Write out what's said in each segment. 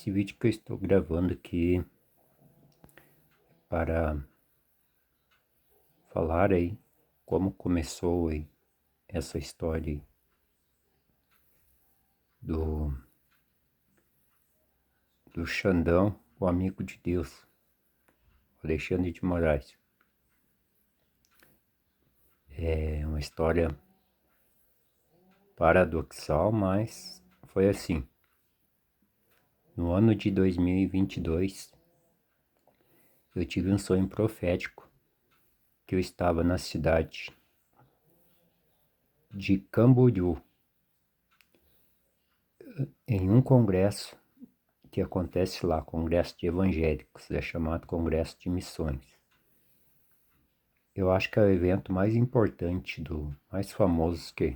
Esse vídeo que eu estou gravando aqui para falar aí como começou aí essa história aí do Xandão, o amigo de Deus, Alexandre de Moraes. É uma história paradoxal, mas foi assim. No ano de 2022, eu tive um sonho profético que eu estava na cidade de Camboriú, em um congresso que acontece lá, congresso de evangélicos, é chamado Congresso de Missões. Eu acho que é o evento mais importante, mais famoso que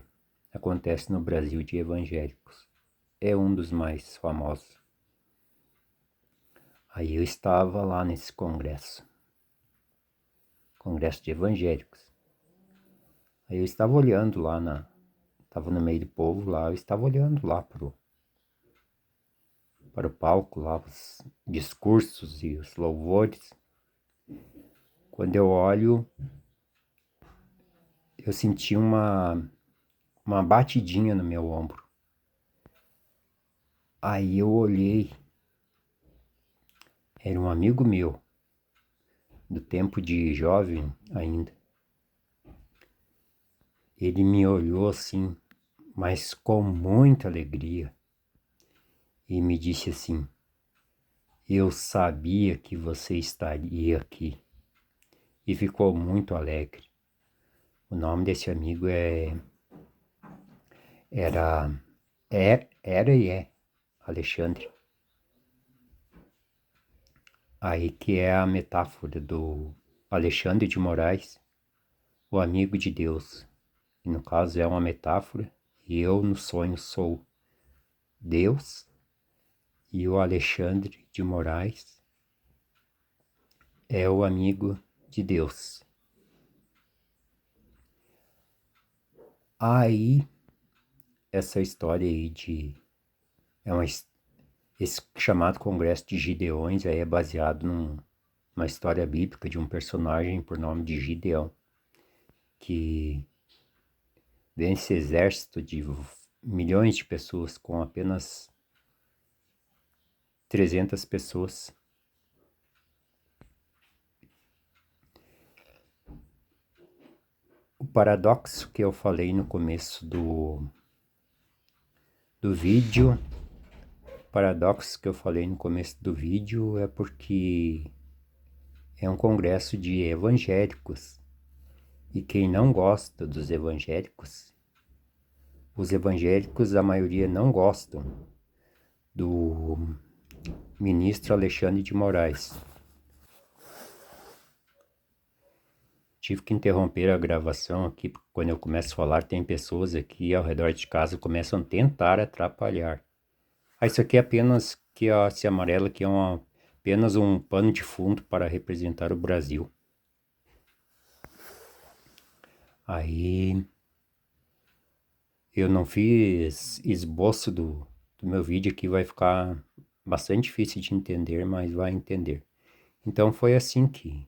acontece no Brasil de evangélicos. É um dos mais famosos. Aí eu estava lá nesse congresso de evangélicos. Aí eu estava olhando lá estava no meio do povo lá, eu estava olhando lá para o palco lá, os discursos e os louvores. Quando eu olho, eu senti uma batidinha no meu ombro. Aí eu olhei, era um amigo meu, do tempo de jovem ainda. Ele me olhou assim, mas com muita alegria, e me disse assim: eu sabia que você estaria aqui. E ficou muito alegre. O nome desse amigo era e é Alexandre. Aí que é a metáfora do Alexandre de Moraes, o amigo de Deus. E no caso é uma metáfora, e eu no sonho sou Deus, e o Alexandre de Moraes é o amigo de Deus. Aí, essa história aí esse chamado Congresso de Gideões aí é baseado numa história bíblica de um personagem por nome de Gideão, que vence exército de milhões de pessoas com apenas 300 pessoas. O paradoxo que eu falei no começo do vídeo, é porque é um congresso de evangélicos, e quem não gosta dos evangélicos, os evangélicos, a maioria não gostam do ministro Alexandre de Moraes. Tive que interromper a gravação aqui, porque quando eu começo a falar, tem pessoas aqui ao redor de casa que começam a tentar atrapalhar. Isso aqui é apenas, esse amarelo aqui é apenas um pano de fundo para representar o Brasil. Aí eu não fiz esboço do meu vídeo aqui, vai ficar bastante difícil de entender, mas vai entender. Então foi assim que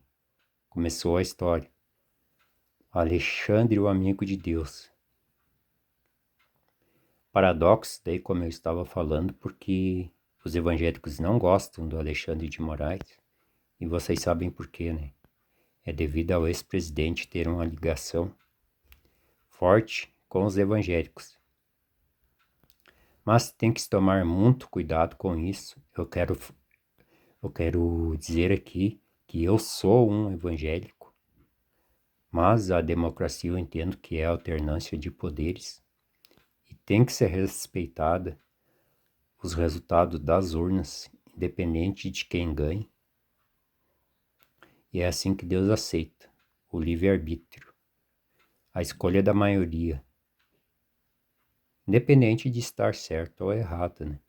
começou a história. Alexandre, o amigo de Deus. Paradoxo, daí como eu estava falando, porque os evangélicos não gostam do Alexandre de Moraes, e vocês sabem por quê, né? É devido ao ex-presidente ter uma ligação forte com os evangélicos. Mas tem que se tomar muito cuidado com isso. Eu quero dizer aqui que eu sou um evangélico, mas a democracia eu entendo que é a alternância de poderes e tem que ser respeitada os resultados das urnas, independente de quem ganhe. E é assim que Deus aceita, o livre-arbítrio, a escolha da maioria, independente de estar certo ou errado, né?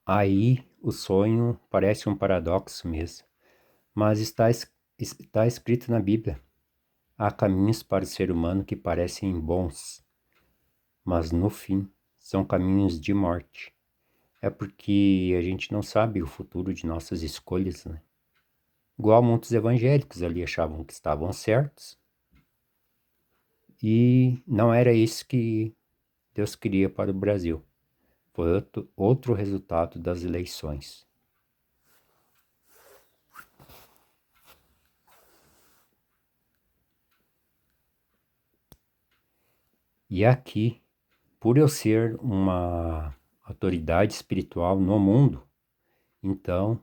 Aí o sonho parece um paradoxo mesmo, mas está escrito na Bíblia. Há caminhos para o ser humano que parecem bons, mas no fim são caminhos de morte. É porque a gente não sabe o futuro de nossas escolhas, né? Igual muitos evangélicos ali achavam que estavam certos e não era isso que Deus queria para o Brasil. Foi outro resultado das eleições. E aqui, por eu ser uma autoridade espiritual no mundo, então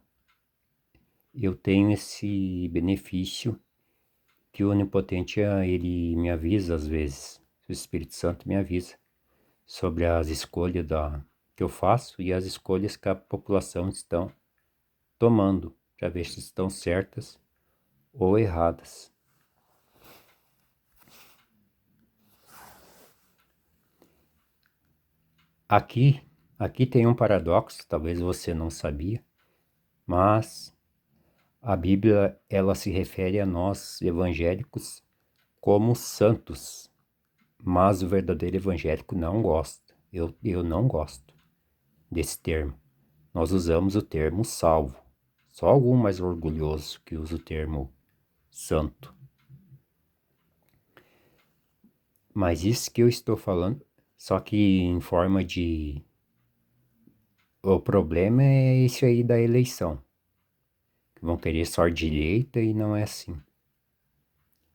eu tenho esse benefício que o Onipotente, ele me avisa às vezes, o Espírito Santo me avisa sobre as escolhas que eu faço e as escolhas que a população estão tomando, para ver se estão certas ou erradas. Aqui tem um paradoxo, talvez você não sabia, mas a Bíblia, ela se refere a nós evangélicos como santos, mas o verdadeiro evangélico não gosta. Eu não gosto desse termo. Nós usamos o termo salvo. Só algum mais orgulhoso que usa o termo santo. Mas isso que eu estou falando, só que em forma de... O problema é isso aí da eleição. Vão querer só direita e não é assim.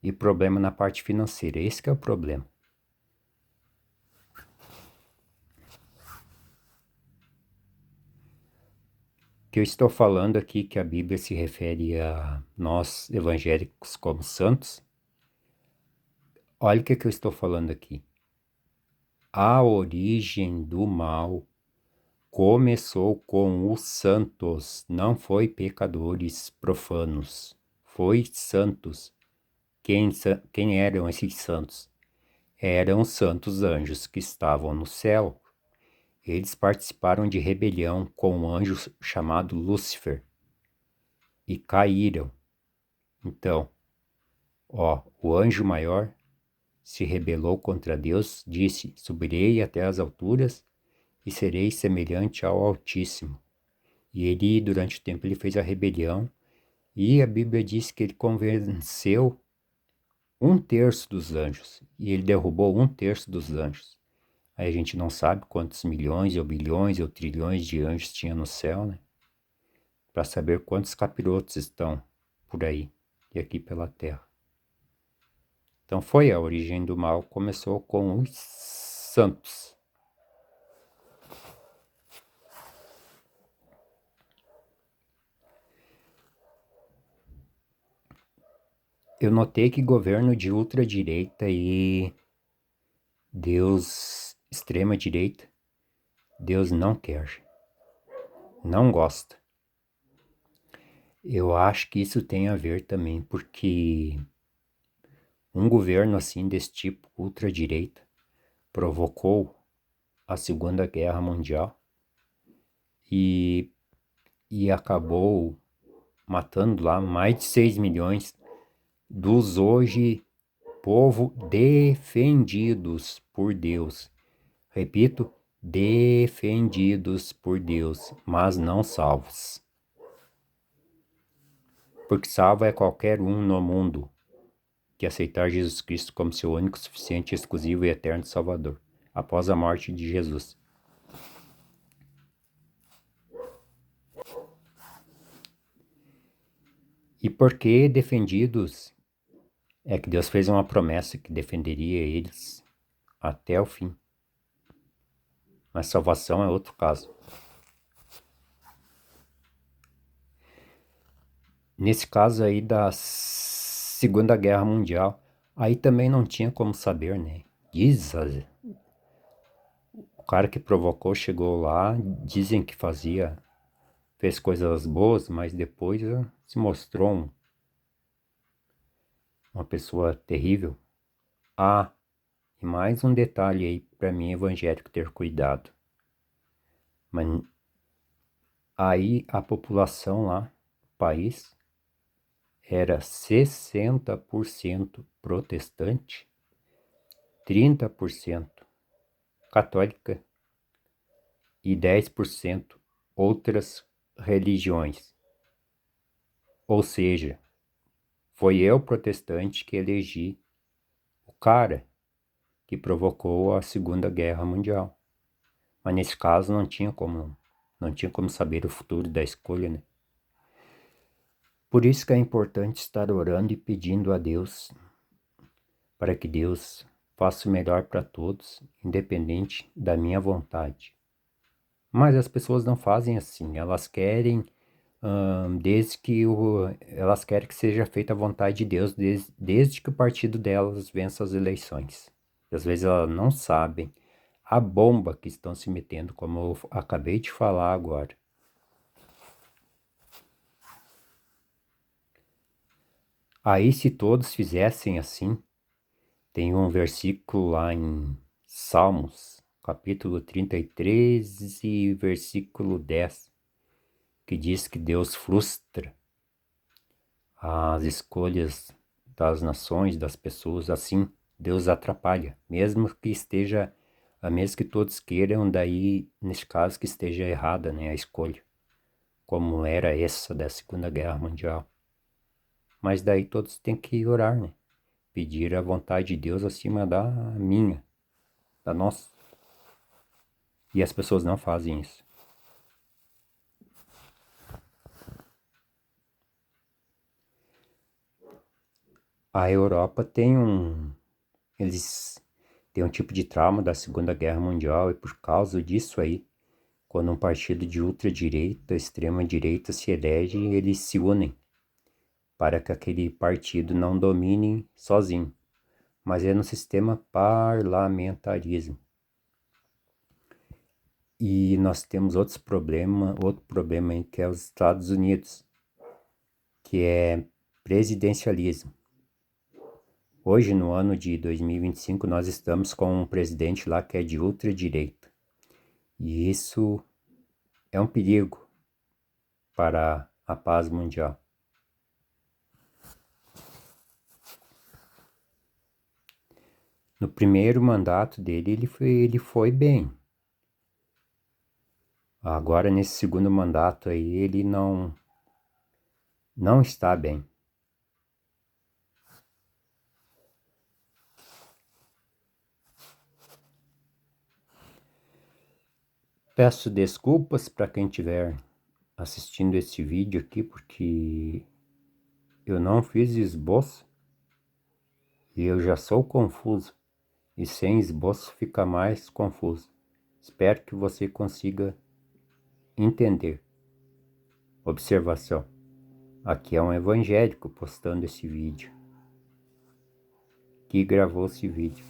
E problema na parte financeira, esse que é o problema. Que eu estou falando aqui que a Bíblia se refere a nós evangélicos como santos. Olha o que eu estou falando aqui. A origem do mal começou com os santos, não foi pecadores profanos, foi santos. Quem eram esses santos? Eram os santos anjos que estavam no céu. Eles participaram de rebelião com um anjo chamado Lúcifer e caíram. Então, o anjo maior se rebelou contra Deus, disse: subirei até as alturas e serei semelhante ao Altíssimo. E ele, durante o tempo, ele fez a rebelião, e a Bíblia diz que ele convenceu 1/3 dos anjos, e ele derrubou 1/3 dos anjos. Aí a gente não sabe quantos milhões, ou bilhões, ou trilhões de anjos tinha no céu, né? Para saber quantos capirotos estão por aí e aqui pela terra. Então foi a origem do mal, começou com os santos. Eu notei que governo de ultradireita e Deus extrema direita, Deus não quer, não gosta. Eu acho que isso tem a ver também, porque um governo assim desse tipo, ultradireita, provocou a Segunda Guerra Mundial e acabou matando lá mais de 6 milhões dos hoje povo defendidos por Deus. Repito, defendidos por Deus, mas não salvos. Porque salvo é qualquer um no mundo que aceitar Jesus Cristo como seu único, suficiente, exclusivo e eterno Salvador, após a morte de Jesus. E por que defendidos? É que Deus fez uma promessa que defenderia eles até o fim. Mas salvação é outro caso. Nesse caso aí da Segunda Guerra Mundial, aí também não tinha como saber, né? Diz, o cara que provocou chegou lá, dizem que fez coisas boas, mas depois se mostrou uma pessoa terrível. E mais um detalhe aí para mim evangélico ter cuidado. Mas aí a população lá, o país, era 60% protestante, 30% católica e 10% outras religiões. Ou seja, foi eu, protestante, que elegi o cara que provocou a Segunda Guerra Mundial. Mas nesse caso não tinha como saber o futuro da escolha, né? Por isso que é importante estar orando e pedindo a Deus para que Deus faça o melhor para todos, independente da minha vontade. Mas as pessoas não fazem assim, elas querem elas querem que seja feita a vontade de Deus desde que o partido delas vença as eleições. E às vezes elas não sabem a bomba que estão se metendo, como eu acabei de falar agora. Aí, se todos fizessem assim, tem um versículo lá em Salmos, capítulo 33 e versículo 10, que diz que Deus frustra as escolhas das nações, das pessoas, assim, Deus atrapalha, mesmo que todos queiram, daí, nesse caso, que esteja errada, né, a escolha, como era essa da Segunda Guerra Mundial. Mas daí todos têm que orar, né, pedir a vontade de Deus acima da minha, da nossa. E as pessoas não fazem isso. A Europa eles têm um tipo de trauma da Segunda Guerra Mundial, e por causa disso aí, quando um partido de ultradireita, extrema-direita se elege, eles se unem para que aquele partido não domine sozinho, mas é no sistema parlamentarismo. E nós temos outro problema aí, que é os Estados Unidos, que é presidencialismo. Hoje, no ano de 2025, nós estamos com um presidente lá que é de ultradireita. E isso é um perigo para a paz mundial. No primeiro mandato dele, ele foi bem. Agora, nesse segundo mandato aí, ele não está bem. Peço desculpas para quem estiver assistindo esse vídeo aqui, porque eu não fiz esboço e eu já sou confuso. E sem esboço fica mais confuso. Espero que você consiga entender. Observação. Aqui é um evangélico postando esse vídeo. Que gravou esse vídeo.